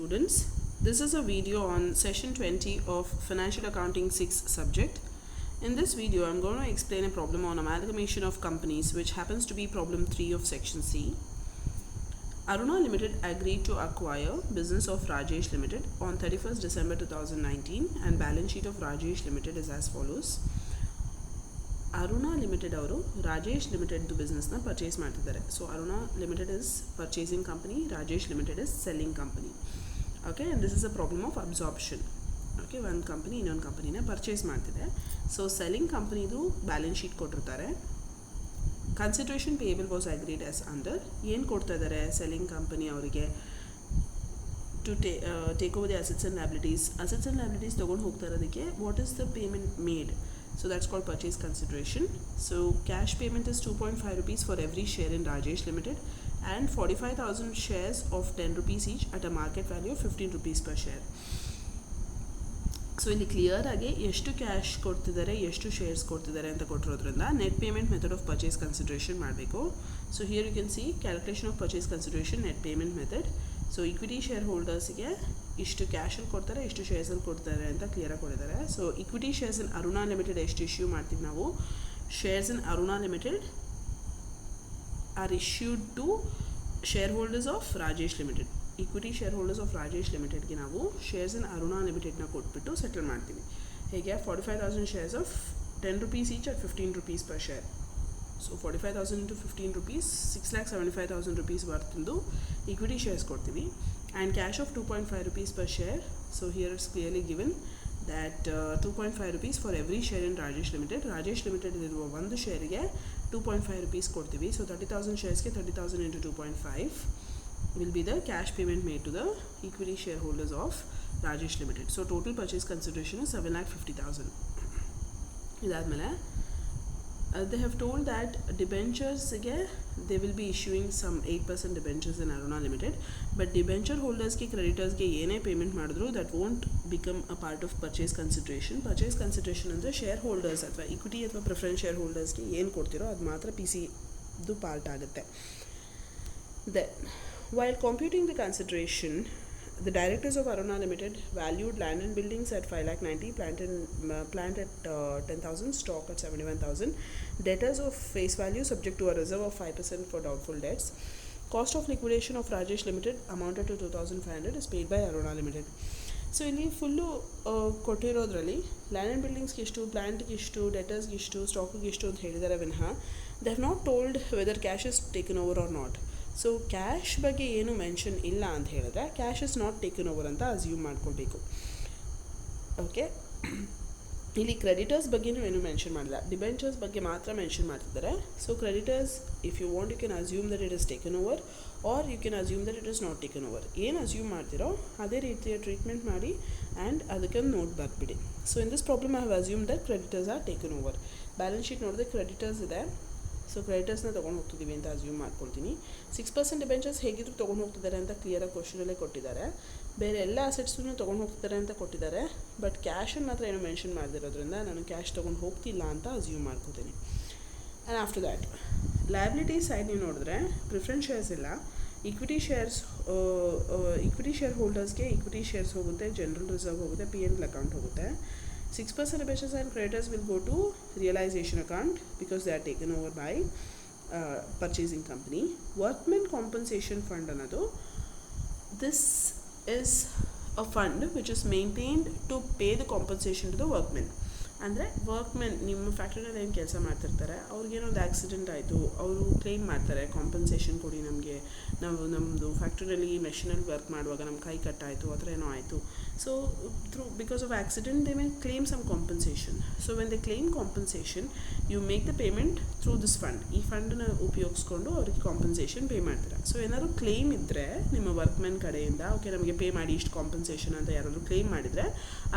students. This is a video on session 20 of Financial Accounting 6 subject. In this video, I'm going to explain a problem on amalgamation of companies, which happens to be problem 3 of section C. Aruna Limited agreed to acquire business of Rajesh Limited on 31st December 2019, and balance sheet of Rajesh Limited is as follows. Aruna limited ಅವರು ರಾಜೇಶ್ ಲಿಮಿಟೆಡ್ದು ಬಿಸ್ನೆಸ್ನ purchase ಮಾಡ್ತಿದ್ದಾರೆ. So Aruna limited is purchasing company, Rajesh limited is selling company. Okay, and this is a problem of absorption. Okay, ಒಂದು company ಇನ್ನೊಂದು ಕಂಪನಿನ purchase ಮಾಡ್ತಿದೆ. So selling ಕಂಪನಿದು balance sheet ಕೊಟ್ಟಿರ್ತಾರೆ. Consideration payable was agreed as under. ಏನು ಕೊಡ್ತಾ ಇದ್ದಾರೆ ಸೆಲ್ಲಿಂಗ್ ಕಂಪನಿ ಅವರಿಗೆ? To take over the assets and liabilities ತೊಗೊಂಡು ಹೋಗ್ತಾ ಇರೋದಕ್ಕೆ what is the payment made? So that's called purchase consideration. So cash payment is 2.5 rupees for every share in Rajesh Limited and 45,000 shares of 10 rupees each at a market value of 15 rupees per share. So ಇಲ್ಲಿ clear ಆಗಿ ಎಷ್ಟು cash ಕೊಡ್ತಿದ್ದಾರೆ, ಎಷ್ಟು shares ಕೊಡ್ತಿದ್ದಾರೆ ಅಂತ ಕೊಟ್ಟಿರೋದ್ರಿಂದ net payment method of purchase consideration ಮಾಡಬೇಕು. So here you can see calculation of purchase consideration net payment method. So equity share ಹೋಲ್ಡರ್ಸ್ಗೆ ಇಷ್ಟು ಕ್ಯಾಶಲ್ಲಿ ಕೊಡ್ತಾರೆ, ಇಷ್ಟು ಶೇರ್ಸಲ್ಲಿ ಕೊಡ್ತಾರೆ ಅಂತ ಕ್ಲಿಯರಾಗಿ ಕೊಟ್ಟಿದ್ದಾರೆ. So equity shares in Aruna limited ಎಷ್ಟು ಇಶ್ಯೂ ಮಾಡ್ತೀವಿ ನಾವು? Shares in Aruna limited are issued to share holders of Rajesh limited. Equity share holders of Rajesh ಲಿಮಿಟೆಡ್ಗೆ ನಾವು ಶೇರ್ಸ್ ಇನ್ ಅರುಣಾ ಲಿಮಿಟೆಡ್ನ ಕೊಟ್ಬಿಟ್ಟು ಸೆಟಲ್ ಮಾಡ್ತೀವಿ. ಹೇಗೆ 45,000 shares of 10 rupees each at 15 rupees per share. So 45,000 into 15 rupees, 6,75,000 rupees ವರ್ತಿಂದು ಈಕ್ವಿಟಿ ಶೇರ್ಸ್ ಕೊಡ್ತೀವಿ. And cash of 2.5 rupees per share. So here it's clearly given that 2.5 rupees for every share in Rajesh limited. Rajesh limited ಇರುವ ಒಂದು ಶೇರಿಗೆ 2.5 rupees ಕೊಡ್ತೀವಿ. So 30,000 ಶೇರ್ಸ್ಗೆ 30,000 into 2.5 will be the cash payment made to the equity shareholders of Rajesh Limited. So total purchase consideration is 7,50,000. idadmele they have told that debentures again they will be issuing some 8% debentures in Aruna Limited, but debenture holders ki creditors ge yene payment madidru that won't become a part of purchase consideration. Purchase consideration andre shareholders athwa equity athwa preference shareholders ge ಏನು ಕೊಡ್ತಿರೋ ಅದು ಮಾತ್ರ PC ದು part ಆಗುತ್ತೆ. Then while computing the consideration, the directors of Aruna Limited valued land and buildings at 5,90,000, plant at 10,000, stock at 71,000, debtors of face value subject to a reserve of 5% for doubtful debts. Cost of liquidation of Rajesh Limited amounted to 2,500 is paid by Aruna Limited. So ಇಲ್ಲಿ full ಕೊಟ್ಟಿರೋದ್ರಲ್ಲಿ land and ಬಿಲ್ಡಿಂಗ್ಸ್ಗೆ ಇಷ್ಟು, ಪ್ಲ್ಯಾಂಟ್ಗೆ ಇಷ್ಟು, ಡೆಟರ್ಸ್ಗೆ ಇಷ್ಟು, ಸ್ಟಾಕಿಗೆ ಇಷ್ಟು ಅಂತ ಹೇಳಿದ್ದಾರೆ ವಿನಃ they have not told whether cash is taken over or not. So cash ಬಗ್ಗೆ ಏನು ಮೆನ್ಷನ್ ಇಲ್ಲ ಅಂತ ಹೇಳಿದ್ರೆ cash is not taken over ಅಂತ ಅಸ್ಯೂಮ್ ಮಾಡ್ಕೊಳ್ಬೇಕು. ಓಕೆ, ಇಲ್ಲಿ ಕ್ರೆಡಿಟರ್ಸ್ ಬಗ್ಗೆನೂ ಏನು ಮೆನ್ಷನ್ ಮಾಡಿಲ್ಲ, ಡಿಬೆಂಚರ್ಸ್ ಬಗ್ಗೆ ಮಾತ್ರ ಮೆನ್ಷನ್ ಮಾಡ್ತಿದ್ದಾರೆ. So creditors if you want you can assume that it is taken over or you can assume that it is not taken over. ಏನು ಅಸ್ಯೂಮ್ ಮಾಡ್ತಿರೋ ಅದೇ ರೀತಿಯ ಟ್ರೀಟ್ಮೆಂಟ್ ಮಾಡಿ ಆ್ಯಂಡ್ ಅದಕ್ಕೆ ನೋಟ್ ಬರ್ಬಿಡಿ. So in this problem I have assume that creditors are taken over. Balance sheet ನೋಡಿದ್ರೆ creditors ಇದೆ, so ಕ್ರೆಡಿಟರ್ಸ್ನ ತೊಗೊಂಡು ಹೋಗ್ತಿದ್ದೀವಿ ಅಂತ ಅಸ್ಯೂಮ್ ಮಾಡ್ಕೊಳ್ತೀನಿ. 6% ಡಿಬೆಂಚರ್ಸ್ ಹೇಗಿದ್ರು ತೊಗೊಂಡು ಹೋಗ್ತಿದ್ದಾರೆ ಅಂತ ಕ್ಲಿಯರಾಗಿ ಕ್ವಶನಲ್ಲೇ ಕೊಟ್ಟಿದ್ದಾರೆ. ಬೇರೆ ಎಲ್ಲ ಅಸೆಟ್ಸನ್ನು ತೊಗೊಂಡು ಹೋಗ್ತಿದ್ದಾರೆ ಅಂತ ಕೊಟ್ಟಿದ್ದಾರೆ, ಬಟ್ ಕ್ಯಾಶನ್ನು ಮಾತ್ರ ಏನು ಮೆನ್ಷನ್ ಮಾಡದಿರೋದ್ರಿಂದ ನಾನು ಕ್ಯಾಶ್ ತೊಗೊಂಡು ಹೋಗ್ತಿಲ್ಲ ಅಂತ ಅಸ್ಯೂಮ್ ಮಾಡ್ಕೋತೀನಿ. And after that liability side ನೀವು ನೋಡಿದ್ರೆ ಪ್ರಿಫರೆನ್ಸ್ ಶೇರ್ಸ್ ಇಲ್ಲ, ಈಕ್ವಿಟಿ ಶೇರ್ ಹೋಲ್ಡರ್ಸ್ಗೆ ಈಕ್ವಿಟಿ ಶೇರ್ಸ್ ಹೋಗುತ್ತೆ, ಜನರಲ್ ರಿಸರ್ವ್ ಹೋಗುತ್ತೆ, P&L ಅಕೌಂಟ್ ಹೋಗುತ್ತೆ. 6% debentures and creditors will go to realization account because they are taken over by purchasing company. Workmen compensation fund another. This is a fund which is maintained to pay the compensation to the workmen. ಅಂದರೆ ವರ್ಕ್ಮೆನ್ ನಿಮ್ಮ ಫ್ಯಾಕ್ಟ್ರಿನಲ್ಲಿ ಏನು ಕೆಲಸ ಮಾಡ್ತಿರ್ತಾರೆ, ಅವ್ರಿಗೇನೋ ಒಂದು accident ಆಯಿತು, ಅವರು claim ಮಾಡ್ತಾರೆ compensation ಕೊಡಿ ನಮಗೆ, ನಾವು ನಮ್ಮದು ಫ್ಯಾಕ್ಟ್ರಿನಲ್ಲಿ ಮೆಷಿನಲ್ಲಿ ವರ್ಕ್ ಮಾಡುವಾಗ ನಮ್ಮ ಕೈ ಕಟ್ಟಾಯಿತು ಆ ಥರ ಏನೋ ಆಯಿತು. So because of accident they may claim some compensation. So when they claim compensation you make the payment through this fund. ಈ ಫಂಡನ್ನ ಉಪಯೋಗಿಸ್ಕೊಂಡು ಅವ್ರಿಗೆ ಕಾಂಪನ್ಸೇಷನ್ ಪೇ ಮಾಡ್ತಾರೆ. ಸೊ ಏನಾದ್ರು ಕ್ಲೇಮ್ ಇದ್ದರೆ ನಿಮ್ಮ ವರ್ಕ್ಮೆನ್ ಕಡೆಯಿಂದ ಓಕೆ ನಮಗೆ ಪೇ ಮಾಡಿ ಇಷ್ಟು ಕಾಂಪನ್ಸೇಷನ್ ಅಂತ ಯಾರಾದರೂ ಕ್ಲೇಮ್ ಮಾಡಿದರೆ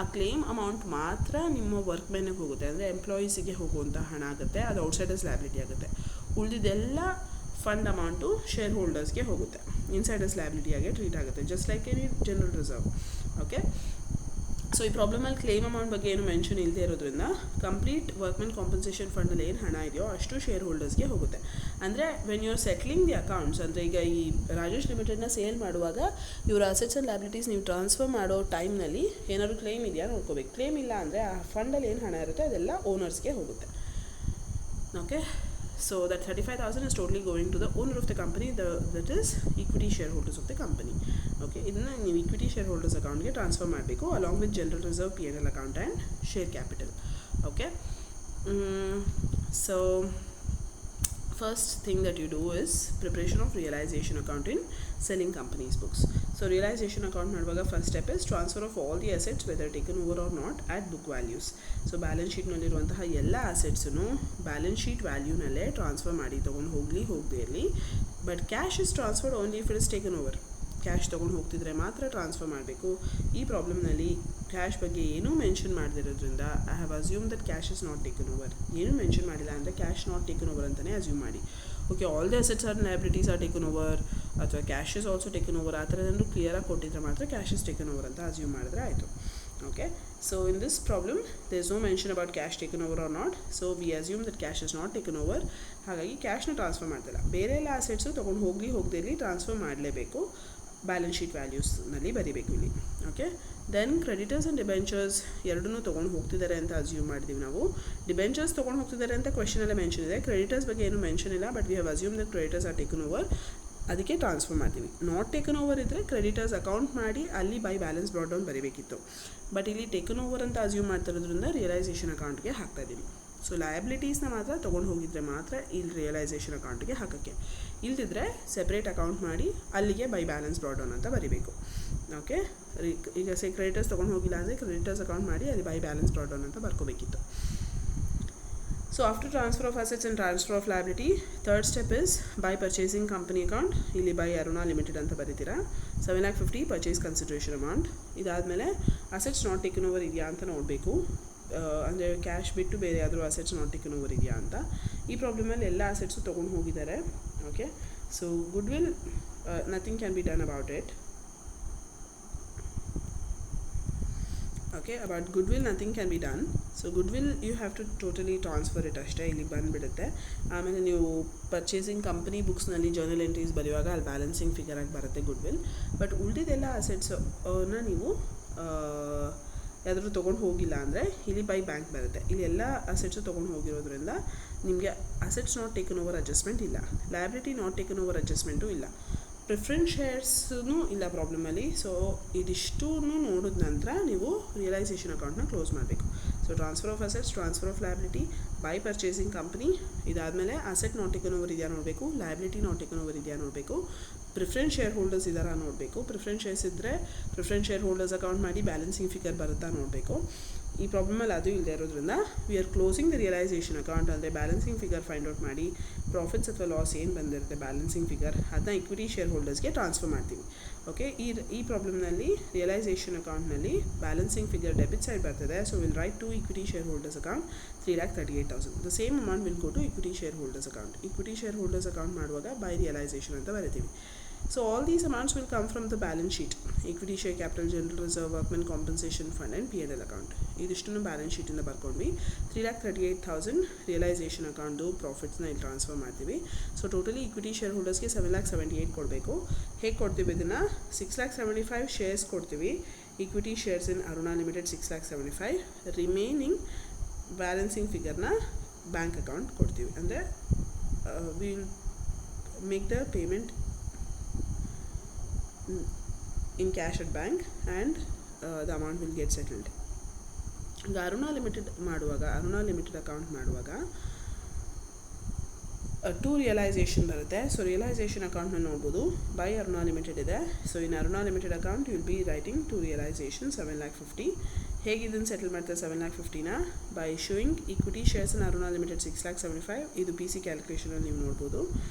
ಆ ಕ್ಲೇಮ್ ಅಮೌಂಟ್ ಮಾತ್ರ ನಿಮ್ಮ ವರ್ಕ್ಮೆನ್ಗೆ ಹೋಗುತ್ತೆ, ಅಂದರೆ ಎಂಪ್ಲಾಯೀಸಿಗೆ ಹೋಗುವಂಥ ಹಣ ಆಗುತ್ತೆ, ಅದು ಔಟ್ಸೈಡರ್ಸ್ ಲಯಬಿಲಿಟಿ ಆಗುತ್ತೆ. ಉಳಿದಿದ್ದೆಲ್ಲ ಫಂಡ್ ಅಮೌಂಟು ಶೇರ್ ಹೋಲ್ಡರ್ಸ್ಗೆ ಹೋಗುತ್ತೆ, ಇನ್ಸೈಡರ್ಸ್ ಲಯಬಿಲಿಟಿಯಾಗೆ ಟ್ರೀಟ್ ಆಗುತ್ತೆ, just like any general reserve. Okay, so ಈ ಪ್ರಾಬ್ಲಮಲ್ಲಿ ಕ್ಲೇಮ್ ಅಮೌಂಟ್ ಬಗ್ಗೆ ಏನು ಮೆನ್ಷನ್ ಇಲ್ಲದೆ ಇರೋದ್ರಿಂದ ಕಂಪ್ಲೀಟ್ ವರ್ಕ್ಮೆನ್ ಕಾಂಪನ್ಸೇಷನ್ ಫಂಡಲ್ಲಿ ಏನು ಹಣ ಇದೆಯೋ ಅಷ್ಟು ಶೇರ್ ಹೋಲ್ಡರ್ಸ್ಗೆ ಹೋಗುತ್ತೆ. ಅಂದರೆ when you are settling the accounts, ಅಂದರೆ ಈಗ ಈ ರಾಜೇಶ್ ಲಿಮಿಟೆಡ್ನ ಸೇಲ್ ಮಾಡುವಾಗ ಇವರ ಅಸೆಟ್ಸ್ ಆ್ಯಂಡ್ ಲಯಬಿಲಿಟೀಸ್ ನೀವು ಟ್ರಾನ್ಸ್ಫರ್ ಮಾಡೋ ಟೈಮ್ನಲ್ಲಿ ಏನಾದರೂ ಕ್ಲೇಮ್ ಇದೆಯಾ ನೋಡ್ಕೋಬೇಕು. ಕ್ಲೇಮ್ ಇಲ್ಲ ಅಂದರೆ ಆ ಫಂಡಲ್ಲಿ ಏನು ಹಣ ಇರುತ್ತೆ ಅದೆಲ್ಲ ಓನರ್ಸ್ಗೆ ಹೋಗುತ್ತೆ. Okay, so that 35,000 is totally going to the owner of the company, that is equity shareholders of the company. Okay, ಇದನ್ನ ನೀವು equity shareholders accountಗೆ ಟ್ರಾನ್ಸ್ಫರ್ ಮಾಡಬೇಕು along with general reserve, P&L account and share capital. Okay, so first thing that you do is preparation of realization account in selling companies books. So realization account ಮಾಡುವಾಗ first step is transfer of all the assets whether taken over or not at book values. So balance ಶೀಟ್ನಲ್ಲಿರುವಂತಹ ಎಲ್ಲ ಅಸೆಟ್ಸನ್ನು balance sheet ವ್ಯಾಲ್ಯೂನಲ್ಲೇ transfer ಮಾಡಿ ತೊಗೊಂಡು ಹೋಗದೇ ಇರಲಿ. But cash is transferred only if it is taken over. Cash ತೊಗೊಂಡು ಹೋಗ್ತಿದ್ರೆ ಮಾತ್ರ ಟ್ರಾನ್ಸ್ಫರ್ ಮಾಡಬೇಕು. ಈ ಪ್ರಾಬ್ಲಮ್ನಲ್ಲಿ ಕ್ಯಾಶ್ ಬಗ್ಗೆ ಏನೂ ಮೆನ್ಷನ್ ಮಾಡದಿರೋದ್ರಿಂದ I have assume that cash is not taken over. ಏನೂ ಮೆನ್ಷನ್ ಮಾಡಿಲ್ಲ ಅಂದರೆ ಕ್ಯಾಶ್ ನಾಟ್ ಟೇಕನ್ ಓವರ್ ಅಂತಲೇ ಅಸ್ಯೂಮ್ ಮಾಡಿ. Okay, all the assets are liabilities are taken over ಅಥವಾ cash is also taken over, ಆ ಥರ ಏನಾದರೂ ಕ್ಲಿಯರಾಗಿ ಕೊಟ್ಟಿದ್ರೆ ಮಾತ್ರ ಕ್ಯಾಶ್ ಇಸ್ ಟೇಕನ್ ಓವರ್ ಅಂತ ಅಸ್ಯೂಮ್ ಮಾಡಿದ್ರೆ ಆಯಿತು. Okay, so in this problem there is no mention about cash taken over or not, so we assume that cash is not taken over. ಹಾಗಾಗಿ ಕ್ಯಾಶ್ನ ಟ್ರಾನ್ಸ್ಫರ್ ಮಾಡ್ತಿಲ್ಲ. ಬೇರೆ ಎಲ್ಲ ಅಸೆಟ್ಸು ತೊಗೊಂಡು ಹೋಗದೇ ಇರಲಿ ಟ್ರಾನ್ಸ್ಫರ್ ಮಾಡಲೇಬೇಕು, ಬ್ಯಾಲೆನ್ಸ್ ಶೀಟ್ ವ್ಯಾಲ್ಯೂಸ್ನಲ್ಲಿ ಬರೀಬೇಕು ಇಲ್ಲಿ. Okay, then creditors and debentures ಎರಡನ್ನೂ ತೊಗೊಂಡು ಹೋಗ್ತಿದ್ದಾರೆ ಅಂತ ಅಸ್ಯೂಮ್ ಮಾಡಿದ್ದೀವಿ ನಾವು. ಡಿಬೆಂಚರ್ಸ್ ತೊಗೊಂಡು ಹೋಗ್ತಿದ್ದಾರೆ ಅಂತ ಕ್ವೆಶನಲ್ಲೇ ಮೆನ್ಷನ್ ಇದೆ. ಕ್ರೆಡಿಟರ್ಸ್ ಬಗ್ಗೆ ಏನು ಮೆನ್ಷನ್ ಇಲ್ಲ, but we have assume that creditors are taken over, ಅದಕ್ಕೆ ಟ್ರಾನ್ಸ್ಫರ್ ಮಾಡ್ತೀವಿ. ನಾಟ್ ಟೇಕನ್ ಓವರ್ ಇದ್ದರೆ ಕ್ರೆಡಿಟರ್ಸ್ ಅಕೌಂಟ್ ಮಾಡಿ ಅಲ್ಲಿ ಬೈ ಬ್ಯಾಲೆನ್ಸ್ ಬ್ರಾಟ್ ಡೌನ್ ಬರೀಬೇಕಿತ್ತು. ಬಟ್ ಇಲ್ಲಿ ಟೇಕನ್ ಓವರ್ ಅಂತ ಅಸ್ಯೂಮ್ ಮಾಡ್ತಿರೋದ್ರಿಂದ ರಿಯಲೈಸೇಷನ್ ಅಕೌಂಟ್ಗೆ ಹಾಕ್ತಾ ಇದ್ದೀವಿ. ಸೊ ಲಯಬಿಲಿಟೀಸ್ನ ಮಾತ್ರ ತೊಗೊಂಡು ಹೋಗಿದ್ರೆ ಮಾತ್ರ ಇಲ್ಲಿ ರಿಯಲೈಸೇಷನ್ ಅಕೌಂಟ್ಗೆ ಹಾಕೋಕ್ಕೆ, ಇಲ್ದಿದ್ರೆ ಸೆಪ್ರೇಟ್ ಅಕೌಂಟ್ ಮಾಡಿ ಅಲ್ಲಿಗೆ ಬೈ ಬ್ಯಾಲೆನ್ಸ್ ಬ್ರಾಟ್ ಡೌನ್ ಅಂತ ಬರೀಬೇಕು. ಓಕೆ, ಈಗ ಕ್ರೆಡಿಟರ್ಸ್ ತೊಗೊಂಡು ಹೋಗಿಲ್ಲ ಅಂದರೆ ಕ್ರೆಡಿಟರ್ಸ್ ಅಕೌಂಟ್ ಮಾಡಿ ಅಲ್ಲಿ ಬೈ ಬ್ಯಾಲೆನ್ಸ್ ಬ್ರಾಟ್ ಡೌನ್ ಅಂತ ಬರ್ಕೋಬೇಕಿತ್ತು. So after transfer of assets and transfer of liability, third step is by purchasing company account. ಇಲ್ಲಿ by Aruna Limited ಅಂತ ಬರೀತೀರಾ. 7,50,000 purchase consideration amount. ಇದಾದಮೇಲೆ ಅಸೆಟ್ಸ್ ನಾಟ್ ಟೇಕನ್ ಓವರ್ ಇದೆಯಾ ಅಂತ ನೋಡಬೇಕು. ಅಂದರೆ ಕ್ಯಾಶ್ ಬಿಟ್ಟು ಬೇರೆ ಯಾದರೂ ಅಸೆಟ್ಸ್ ನಾಟ್ ಟೇಕನ್ ಓವರ್ ಇದೆಯಾ ಅಂತ. ಈ ಪ್ರಾಬ್ಲಮಲ್ಲಿ ಎಲ್ಲ ಅಸೆಟ್ಸು ತೊಗೊಂಡು ಹೋಗಿದ್ದಾರೆ. Okay, so good will nothing can be done about it. Okay, about goodwill nothing can be done. So goodwill you have to totally transfer it ಅಷ್ಟೇ, ಇಲ್ಲಿ ಬಂದುಬಿಡುತ್ತೆ. ಆಮೇಲೆ ನೀವು ಪರ್ಚೇಸಿಂಗ್ ಕಂಪ್ನಿ ಬುಕ್ಸ್ನಲ್ಲಿ ಜರ್ನಲ್ ಎಂಟ್ರೀಸ್ ಬರೆಯುವಾಗ ಅಲ್ಲಿ ಬ್ಯಾಲೆನ್ಸಿಂಗ್ ಫಿಗರ್ ಆಗಿ ಬರುತ್ತೆ goodwill. But ಉಳಿದಿದ್ದೆಲ್ಲ ಅಸೆಟ್ಸನ್ನ ನೀವು ಯಾವ್ದಾದ್ರು ತೊಗೊಂಡು ಹೋಗಿಲ್ಲ ಅಂದರೆ ಇಲ್ಲಿ ಬೈ ಬ್ಯಾಂಕ್ ಬರುತ್ತೆ. ಇಲ್ಲಿ ಎಲ್ಲ ಅಸೆಟ್ಸು ತೊಗೊಂಡು ಹೋಗಿರೋದ್ರಿಂದ ನಿಮಗೆ assets not taken over adjustment ಇಲ್ಲ, liability not taken over adjustment ಇಲ್ಲ, ಪ್ರಿಫರೆನ್ಸ್ ಶೇರ್ಸೂ ಇಲ್ಲ ಪ್ರಾಬ್ಲಮಲ್ಲಿ. ಸೊ ಇದಿಷ್ಟೂ ನೋಡಿದ ನಂತರ ನೀವು ರಿಯಲೈಸೇಷನ್ ಅಕೌಂಟ್ನ ಕ್ಲೋಸ್ ಮಾಡಬೇಕು. So transfer of assets, transfer of liability, by purchasing company, ಇದಾದಮೇಲೆ ಅಸೆಟ್ ನಾಟ್ ಟೇಕನ್ ಓವರ್ ಇದೆಯಾ ನೋಡಬೇಕು, ಲಯಬಿಲಿಟಿ ನಾಟ್ ಟೇಕನ್ ಓವರ್ ಇದೆಯಾ ನೋಡಬೇಕು, ಪ್ರಿಫರೆನ್ಸ್ ಶೇರ್ ಹೋಲ್ಡರ್ಸ್ ಇದ್ದಾರಾ ನೋಡಬೇಕು. ಪ್ರಿಫರೆನ್ಸ್ ಶೇರ್ಸ್ ಇದ್ದರೆ ಪ್ರಿಫರೆನ್ಸ್ ಶೇರ್ ಹೋಲ್ಡರ್ಸ್ ಅಕೌಂಟ್ ಮಾಡಿ ಬ್ಯಾಲೆನ್ಸಿಂಗ್ ಫಿಗರ್ ಬರುತ್ತಾ ನೋಡಬೇಕು. ಈ ಪ್ರಾಬ್ಲಮಲ್ಲಿ ಅದು ಇಲ್ಲದೆ ಇರೋದ್ರಿಂದ we are closing the realisation account. ಅಂದರೆ ಬ್ಯಾಲೆನ್ಸಿಂಗ್ ಫಿಗರ್ ಫೈಂಡ್ ಔಟ್ ಮಾಡಿ ಪ್ರಾಫಿಟ್ಸ್ ಅಥವಾ ಲಾಸ್ ಏನು ಬಂದಿರುತ್ತೆ ಬ್ಯಾಲೆನ್ಸಿಂಗ್ ಫಿಗರ್ ಅದನ್ನ ಇಕ್ವಿಟಿ ಶೇರ್ ಹೋಲ್ಡರ್ಸ್ಗೆ ಟ್ರಾನ್ಸ್ಫರ್ ಮಾಡ್ತೀವಿ. ಓಕೆ, ಈ ಪ್ರಾಬ್ಲಮ್ನಲ್ಲಿ ರಿಯಲೈಸೇಷನ್ ಅಕೌಂಟ್ನಲ್ಲಿ ಬ್ಯಾಲೆನ್ಸಿಂಗ್ ಫಿಗರ್ ಡೆಬಿಟ್ ಸೈಡ್ ಬರ್ತದೆ. So will write to equity share holders account 3,38,000. The same amount will go to equity share holders account. Equity share holders account ಮಾಡುವಾಗ by realisation ಅಂತ ಬರಿತೀವಿ. So all these amounts will come from the balance sheet: equity, share capital, general reserve, workman compensation fund and P&L account. ಇದಷ್ಟನ್ನು balance ಶೀಟಿಂದ ಬರ್ಕೊಂಡ್ವಿ. 3,38,000 realisation account ಪ್ರಾಫಿಟ್ಸ್ನ ಇಲ್ಲಿ transfer ಮಾಡ್ತೀವಿ. So totally equity share ಹೋಲ್ಡರ್ಸ್ಗೆ 7,78,000 ಕೊಡಬೇಕು. ಹೇಗೆ ಕೊಡ್ತೀವಿ ಇದನ್ನು? 6,75,000 ಶೇರ್ಸ್ ಕೊಡ್ತೀವಿ. Equity shares in Aruna limited 6,75,000. Remaining balancing ಫಿಗರ್ನ ಬ್ಯಾಂಕ್ ಅಕೌಂಟ್ ಕೊಡ್ತೀವಿ. ಅಂದರೆ will make the payment in cash at bank and the amount will get settled. ಈಗ ಅರುಣಾ ಲಿಮಿಟೆಡ್ ಅಕೌಂಟ್ ಮಾಡುವಾಗ ಟು ರಿಯಲೈಸೇಷನ್ ಬರುತ್ತೆ. ಸೊ ರಿಯಲೈಸೇಷನ್ ಅಕೌಂಟ್ನ ನೋಡ್ಬೋದು. ಬೈ ಅರುಣಾ ಲಿಮಿಟೆಡ್ ಇದೆ. So in Aruna limited account will be writing to realisation 7,50,000. ಹೇಗೆ ಇದನ್ನು settle ಮಾಡ್ತಾರೆ 7,50,000ನ? By issuing equity shares in Aruna limited 6,75,000. ಇದು ಪಿ ಸಿ ಕ್ಯಾಲ್ಕುಲೇಷನಲ್ಲಿ ನೀವು ನೋಡ್ಬೋದು.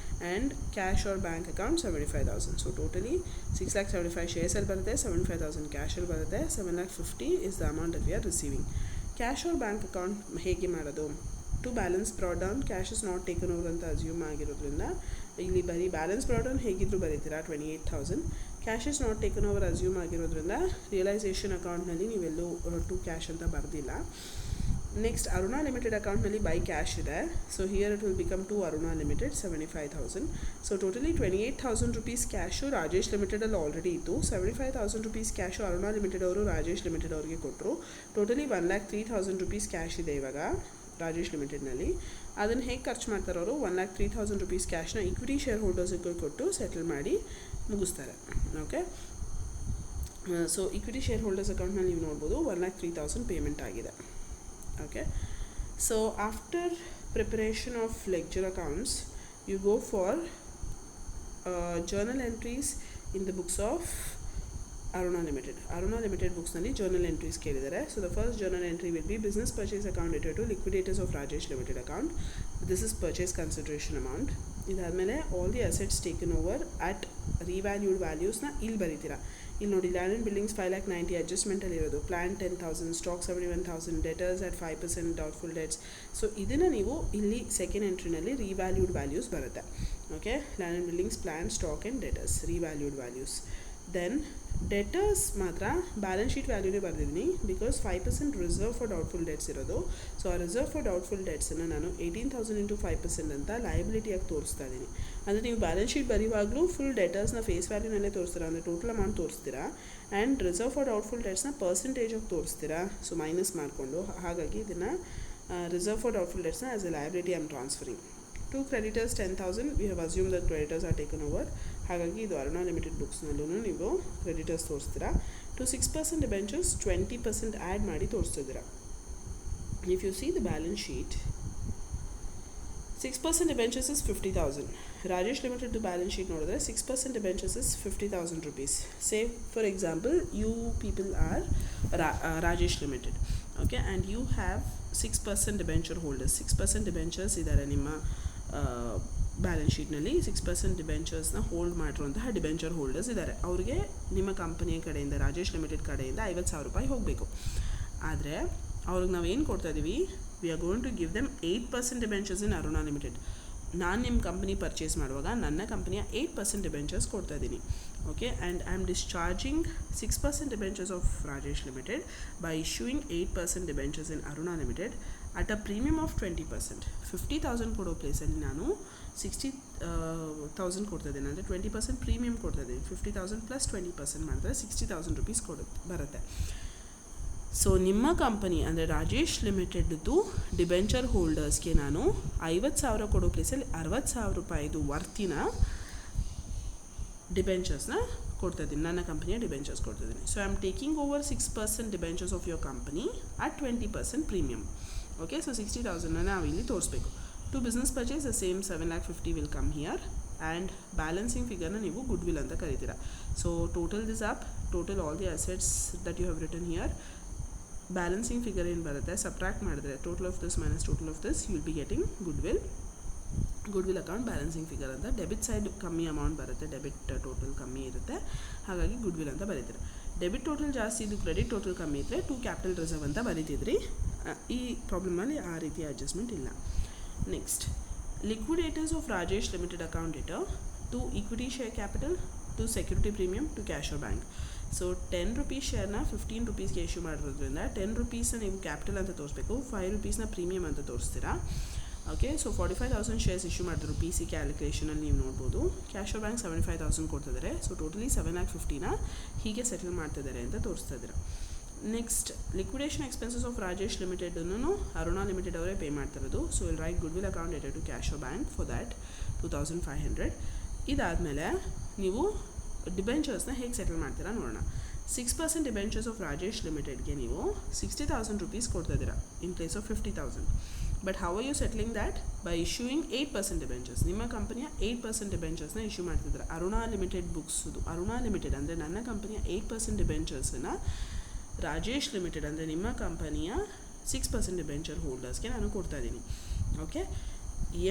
And cash or bank account 75,000. So totally 6,75,000 ಶೇರ್ಸಲ್ಲಿ ಬರುತ್ತೆ, 75,000 ಕ್ಯಾಶಲ್ಲಿ ಬರುತ್ತೆ. 7,50,000 is the amount that we R receiving. Cash or bank account ಹೇಗೆ ಮಾಡೋದು? To balance brought down, cash is not taken over ಅಂತ ಅಸ್ಯೂಮ್ ಆಗಿರೋದ್ರಿಂದ ಇಲ್ಲಿ ಬರೀ ಬ್ಯಾಲೆನ್ಸ್ ಬ್ರಾಟ್ ಡೌನ್ ಹೇಗಿದ್ರು ಬರೀತೀರಾ 28,000. Cash is not taken over assume ಆಗಿರೋದ್ರಿಂದ ರಿಯಲೈಸೇಷನ್ ಅಕೌಂಟ್ನಲ್ಲಿ ನೀವೆಲ್ಲೂ ಟು ಕ್ಯಾಶ್ ಅಂತ ಬರೆದಿಲ್ಲ. ನೆಕ್ಸ್ಟ್ ಅರುಣಾ ಲಿಮಿಟೆಡ್ ಅಕೌಂಟ್ನಲ್ಲಿ ಬೈ ಕ್ಯಾಶ್ ಇದೆ. So here it will become to Aruna limited 75,000. So totally 28,000 rupees cash Rajesh ಲಿಮಿಟೆಡಲ್ಲಿ ಆಲ್ರೆಡಿ ಇತ್ತು. 75,000 ರುಪೀಸ್ ಕ್ಯಾಶು ಅರುಣಾ ಲಿಮಿಟೆಡ್ ಅವರು ರಾಜೇಶ್ ಲಿಮಿಟೆಡ್ ಅವ್ರಿಗೆ ಕೊಟ್ಟರು. ಟೋಟಲಿ 1,03,000 ರುಪೀಸ್ ಕ್ಯಾಶ್ ಇದೆ ಇವಾಗ ರಾಜೇಶ್ ಲಿಮಿಟೆಡ್ನಲ್ಲಿ. ಅದನ್ನು ಹೇಗೆ ಖರ್ಚು ಮಾಡ್ತಾರೆ ಅವರು? 1,03,000 ರುಪೀಸ್ ಕ್ಯಾಶ್ನ ಇಕ್ವಿಟಿ ಶೇರ್ ಹೋಲ್ಡರ್ಸ್ಗೆ ಕೊಟ್ಟು ಸೆಟಲ್ ಮಾಡಿ ಮುಗಿಸ್ತಾರೆ. Okay, so equity share holders ಅಕೌಂಟ್ನಲ್ಲಿ ನೀವು ನೋಡ್ಬೋದು 1,03,000 ಪೇಮೆಂಟ್ ಆಗಿದೆ. Okay, so after preparation of ledger accounts you go for journal entries in the books of Aruna Limited books nalli journal entries kelidare. So the first journal entry will be business purchase account dated to liquidators of Rajesh Limited account. This is purchase consideration amount. idadmele all the assets taken over at revalued values na ಇಲ್ಲಿ ಬರೀತೀರಾ. ಇಲ್ಲಿ ನೋಡಿ, land and buildings 5,90,000 ಅಡ್ಜಸ್ಟ್ಮೆಂಟಲ್ಲಿ ಇರೋದು, plan 10,000, stock 71,000, debtors at 5% doubtful debts. So ಇದನ್ನು ನೀವು ಇಲ್ಲಿ second ಎಂಟ್ರಿನಲ್ಲಿ revalued values ಬರುತ್ತೆ. Okay, land and buildings, plan, stock and debtors revalued values. Then debtors ಮಾತ್ರ ಬ್ಯಾಲೆನ್ಸ್ ಶೀಟ್ ವ್ಯಾಲ್ಯೂನೇ ಬರೆದಿದ್ದೀನಿ, because 5% reserve for doubtful debts ಇರೋದು. ಸೊ ಆ ರಿಸರ್ವ್ ಫಾರ್ ಡೌಟ್ಫುಲ್ ಡೆಟ್ಸನ್ನು ನಾನು 18,000 ಇಂಟು 5% ಅಂತ ಲಯಬಿಲಿಟಿಯಾಗಿ ತೋರಿಸ್ತಾ ಇದ್ದೀನಿ. ಅಂದರೆ ನೀವು ಬ್ಯಾಲೆನ್ಸ್ ಶೀಟ್ ಬರೆಯುವಾಗಲೂ ಫುಲ್ ಡೆಟರ್ಸ್ನ ಫೇಸ್ ವ್ಯಾಲ್ಯೂನಲ್ಲೇ ತೋರಿಸ್ತೀರಾ, ಅಂದರೆ ಟೋಟಲ್ ಅಮೌಂಟ್ ತೋರಿಸ್ತೀರಾ. ಆ್ಯಂಡ್ ರಿಸರ್ವ್ ಫಾರ್ ಡೌಟ್ಫುಲ್ ಡೆಟ್ಸ್ನ ಪರ್ಸೆಂಟೇಜಾಗಿ ತೋರಿಸ್ತೀರಾ, ಸೊ ಮೈನಸ್ ಮಾಡಿಕೊಂಡು. ಹಾಗಾಗಿ ಇದನ್ನು ರಿಸರ್ವ್ ಫಾರ್ ಡೌಟ್ಫುಲ್ ಡೆಟ್ಸ್ನ as a liability I am transferring. To creditors 10,000 we have assume that creditors are taken over. ಹಾಗಾಗಿ ಇದು ಅರುಣಾ ಲಿಮಿಟೆಡ್ ಬುಕ್ಸ್ನಲ್ಲೂ ನೀವು ಕ್ರೆಡಿಟರ್ಸ್ ತೋರಿಸ್ತೀರಾ. ಟು 6% ಡಿಬೆಂಚರ್ಸ್ 20% ಆ್ಯಡ್ ಮಾಡಿ ತೋರಿಸ್ತಿದ್ದೀರಾ. If you see the balance sheet, 6% debentures is 50,000. Rajesh limited balance sheet ನೋಡಿದ್ರೆ 6% debentures is 50,000 rupees. Say for example you people are Rajesh limited, okay, and you have 6% debenture holders. 6% debentures ಇದ್ದಾರೆ ನಿಮ್ಮ balance ಶೀಟ್ನಲ್ಲಿ. 6% ಡಿಬೆಂಚರ್ಸ್ನ hold ಮಾಡಿರುವಂತಹ debenture holders ಇದ್ದಾರೆ. ಅವ್ರಿಗೆ ನಿಮ್ಮ ಕಂಪನಿಯ ಕಡೆಯಿಂದ, ರಾಜೇಶ್ ಲಿಮಿಟೆಡ್ ಕಡೆಯಿಂದ 50,000 ರೂಪಾಯಿ ಹೋಗಬೇಕು. ಆದರೆ ಅವ್ರಿಗೆ ನಾವು ಏನು ಕೊಡ್ತಾ ಇದ್ದೀವಿ? We are going to give them 8% debentures in Aruna limited. ನಾನು ನಿಮ್ಮ ಕಂಪನಿ ಪರ್ಚೇಸ್ ಮಾಡುವಾಗ ನನ್ನ ಕಂಪನಿಯ 8% ಡಿಬೆಂಚರ್ಸ್ ಕೊಡ್ತಾ ಇದ್ದೀನಿ. Okay, and I am discharging 6% debentures of Rajesh limited by issuing 8% debentures in Aruna limited at a premium of 20%. 50,000 ಕೊಡೋ ಪ್ಲೇಸಲ್ಲಿ ನಾನು 60,000 ಕೊಡ್ತಾ ಇದ್ದೀನಿ, ಅಂದರೆ 20% ಪ್ರೀಮಿಯಮ್ ಕೊಡ್ತಾ ಇದ್ದೀನಿ. 50,000 ಪ್ಲಸ್ 20% ಮಾಡಿದ್ರೆ 60,000 ರುಪೀಸ್ ಬರುತ್ತೆ. ಸೊ ನಿಮ್ಮ ಕಂಪನಿ ಅಂದರೆ ರಾಜೇಶ್ ಲಿಮಿಟೆಡ್ದು ಡಿಬೆಂಚರ್ ಹೋಲ್ಡರ್ಸ್ಗೆ ನಾನು 50,000 ಕೊಡೋ ಪ್ಲೇಸಲ್ಲಿ 60,000 ರೂಪಾಯಿದು ವರ್ತಿನ ಡಿಬೆಂಚರ್ಸ್ನ ಕೊಡ್ತಾಯಿದ್ದೀನಿ, ನನ್ನ ಕಂಪನಿಯ ಡಿಬೆಂಚರ್ಸ್ ಕೊಡ್ತಾಯಿದ್ದೀನಿ. So I am taking over 6% debentures of your company at 20% premium. Okay, so 60,000ನ ನಾವು ಇಲ್ಲಿ ತೋರಿಸ್ಬೇಕು. To business purchase the same 7,50,000 will come here. And balancing ಫಿಗರ್ನ ನೀವು ಗುಡ್ ವಿಲ್ ಅಂತ ಕರಿತೀರಾ. So total this up, total all the assets that you have written here. Balancing figure ಏನು ಬರುತ್ತೆ, ಸಬ್ಟ್ರಾಕ್ಟ್ ಮಾಡಿದ್ರೆ total of this minus total of this, you will be getting good will account balancing figure ಅಂತ. Debit side ಕಮ್ಮಿ amount ಬರುತ್ತೆ, debit total ಕಮ್ಮಿ ಇರುತ್ತೆ, ಹಾಗಾಗಿ good will ಅಂತ ಬರೀತೀರ. ಡೆಬಿಟ್ ಟೋಟಲ್ ಜಾಸ್ತಿ ಇದ್ದು ಕ್ರೆಡಿಟ್ ಟೋಟಲ್ ಕಮ್ಮಿ ಇದ್ದರೆ ಟು ಕ್ಯಾಪಿಟಲ್ ರಿಸರ್ವ್ ಅಂತ ಬರೀತಿದ್ರಿ. ಈ ಪ್ರಾಬ್ಲಮಲ್ಲಿ ಆ ರೀತಿ ಅಡ್ಜಸ್ಟ್ಮೆಂಟ್ ಇಲ್ಲ. Next, liquidators of Rajesh limited account debtor to equity share capital to security premium to cash or bank. So 10 rupees ಶೇರ್ನ 15 ರೂಪೀಸ್ಗೆ ಇಶ್ಯೂ ಮಾಡಿರೋದ್ರಿಂದ 10 ರೂಪೀಸ್ನ ನೀವು ಕ್ಯಾಪಿಟಲ್ ಅಂತ ತೋರಿಸ್ಬೇಕು, 5 ರೂಪೀಸ್ನ ಪ್ರೀಮಿಯಮ್ ಅಂತ ತೋರಿಸ್ತೀರಾ. ಓಕೆ, ಸೊ 45,000 ಶೇರ್ಸ್ ಇಶ್ಯೂ ಮಾಡಿದ್ರು ಪಿ ಸಿ ಕ್ಯಾಲ್ಕುಲೇಷನಲ್ಲಿ ನೀವು ನೋಡ್ಬೋದು. ಕ್ಯಾಶ್ ಆರ್ ಬ್ಯಾಂಕ್ 75,000 ಕೊಡ್ತಿದ್ದಾರೆ. ಸೊ ಟೋಟಲಿ 7,50,000ನ ಹೀಗೆ ಸೆಟಲ್ ಮಾಡ್ತಿದ್ದಾರೆ ಅಂತ ತೋರಿಸ್ತಾ ಇದ್ದಾರೆ. Next, liquidation expenses of Rajesh ಲಿಮಿಟೆಡನ್ನು ಅರುಣಾ ಲಿಮಿಟೆಡ್ ಅವರೇ ಪೇ ಮಾಡ್ತಿರೋದು. So will write goodwill account ಡೇಟೆಡ್ to cash or bank for that 2,500. ಇದಾದಮೇಲೆ ನೀವು ಡಿಬೆಂಚರ್ಸ್ನ ಹೇಗೆ ಸೆಟಲ್ ಮಾಡ್ತೀರಾ ನೋಡೋಣ. 6% ಡಿಬೆಂಚರ್ಸ್ ಆಫ್ ರಾಜೇಶ್ ಲಿಮಿಟೆಡ್ಗೆ ನೀವು 60,000 ರುಪೀಸ್ ಕೊಡ್ತಾಯಿದ್ದೀರಾ in place of 50,000. But how are you settling that? By issuing 8% debentures. ನಿಮ್ಮ ಕಂಪನಿಯ 8% ಡಿಬೆಂಚರ್ಸ್ನ ಇಶ್ಯೂ ಮಾಡ್ತಿದ್ದಾರೆ. ಅರುಣಾ ಲಿಮಿಟೆಡ್ ಬುಕ್ಸ್ದು, ಅರುಣಾ ಲಿಮಿಟೆಡ್ ಅಂದರೆ ನನ್ನ ಕಂಪನಿಯ 8% ಡಿಬೆಂಚರ್ಸನ್ನು ರಾಜೇಶ್ ಲಿಮಿಟೆಡ್ ಅಂದರೆ ನಿಮ್ಮ ಕಂಪನಿಯ 6% ಡಿಬೆಂಚರ್ ಹೋಲ್ಡರ್ಸ್ಗೆ ನಾನು ಕೊಡ್ತಾ ಇದ್ದೀನಿ. ಓಕೆ,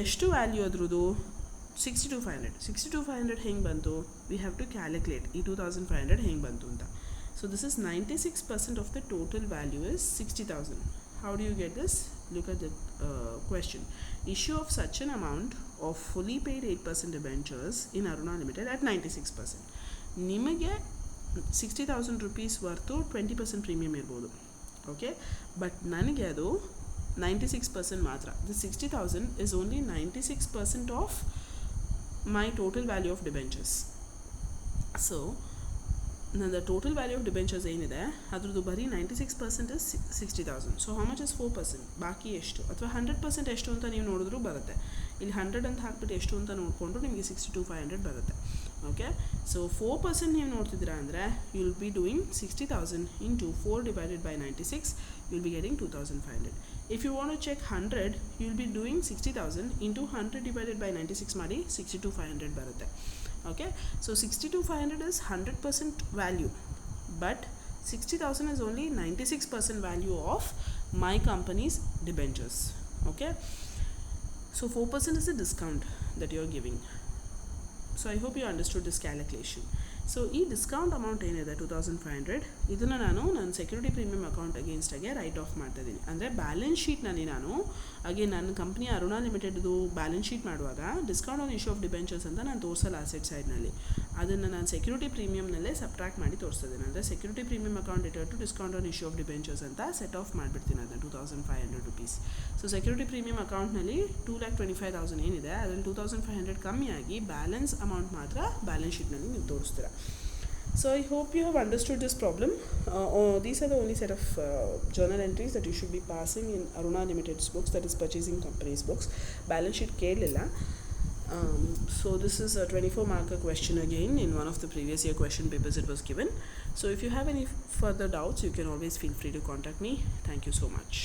ಎಷ್ಟು ವ್ಯಾಲ್ಯೂ ಅದ್ರದ್ದು? 62,500. 62,500 ಹೆಂಗೆ ಬಂತು? ವಿ ಹ್ಯಾವ್ ಟು ಕ್ಯಾಲ್ಕುಲೇಟ್ ಈ 2,500 ಹೆಂಗೆ ಬಂತು ಅಂತ. So this is 96% of the total value is 60,000. How do you get this? Look at the question. Issue of such an amount of fully paid 8% debentures in Aruna Limited at 96%. ನಿಮಗೆ 60,000 rupees ವರ್ತು 20% premium ಇರ್ಬೋದು, okay, but ನನಗೆ ಅದು 96% ಮಾತ್ರ. The 60,000 is only 96% of my total value of debentures. So ನನ್ನ total value of debentures ಏನಿದೆ ಅದ್ರದ್ದು ಬರೀ 96% is 60,000. So how much is 4%? ಬಾಕಿ ಎಷ್ಟು, ಅಥವಾ 100% ಎಷ್ಟು ಅಂತ ನೀವು ನೋಡಿದ್ರೂ ಬರುತ್ತೆ. ಇಲ್ಲಿ 100 ಅಂತ ಹಾಕ್ಬಿಟ್ಟು ಎಷ್ಟು ಅಂತ ನೋಡಿಕೊಂಡು ನಿಮಗೆ 62,500 ಬರುತ್ತೆ. ಓಕೆ, ಸೊ 4% ನೀವು ನೋಡ್ತಿದ್ದೀರಾ ಅಂದರೆ you will be doing 60,000 into 4 divided by 96, you will be getting 2,500. If you want to check 100, you will be doing 60,000 into 100 divided by 96 ಮಾಡಿ 62,500 ಬರುತ್ತೆ. Okay, so 62,500 is 100% value, but 60,000 is only 96% value of my company's debentures. Okay, so 4% is a discount that you are giving. So I hope you understood this calculation. So ಈ discount amount ಏನಿದೆ 2,500, ಇದನ್ನು ನಾನು ನನ್ನ security premium account ಅಗೇನ್ಸ್ಟಾಗೆ write off ಮಾಡ್ತಾಯಿದ್ದೀನಿ. ಅಂದರೆ balance ಶೀಟ್ನಲ್ಲಿ ನಾನು ಹಾಗೆ ನನ್ನ ಕಂಪ್ನಿ ಅರುಣಾ ಲಿಮಿಟೆಡ್ದು ಬ್ಯಾಲೆನ್ಸ್ ಶೀಟ್ ಮಾಡುವಾಗ discount on issue of debentures ಅಂತ ನಾನು ತೋರಿಸಲ್ಲ ಅಸೆಟ್ ಸೈಡ್ನಲ್ಲಿ, ಅದನ್ನು ನಾನು ಸೆಕ್ಯೂರಿಟಿ ಪ್ರೀಮಿಯಮ್ನಲ್ಲೇ ಸಬ್ಟ್ರಾಕ್ಟ್ ಮಾಡಿ ತೋರಿಸ್ತಿದ್ದೀನಿ. ಅಂದರೆ ಸೆಕ್ಯೂರಿಟಿ ಪ್ರೀಮಿಯಮ್ ಅಕೌಂಟ್ ಇಟ್ಟು discount on issue of debentures ಅಂತ ಸೆಟ್ ಆಫ್ ಮಾಡಿಬಿಡ್ತೀನಿ ಅದನ್ನು 2,500 ರುಪೀಸ್. ಸೊ ಸೆಕ್ಯೂರಿಟಿ ಪ್ರೀಮಿಯಮ್ ಅಕೌಂಟ್ನಲ್ಲಿ 2,25,000 ಏನಿದೆ ಅದರಲ್ಲಿ 2,500 ಕಮ್ಮಿಯಾಗಿ ಬ್ಯಾಲೆನ್ಸ್ ಅಮೌಂಟ್ ಮಾತ್ರ ಬ್ಯಾಲೆನ್ಸ್ ಶೀಟ್ನಲ್ಲಿ ನೀವು ತೋರಿಸ್ತೀರಾ. So I hope you have understood this problem. These are the only set of journal entries that you should be passing in Aruna Limited's books, that is purchasing company's books. Balance sheet kelilla. So this is a 24 marker question again in one of the previous year question papers it was given. So if you have any further doubts, you can always feel free to contact me. Thank you so much.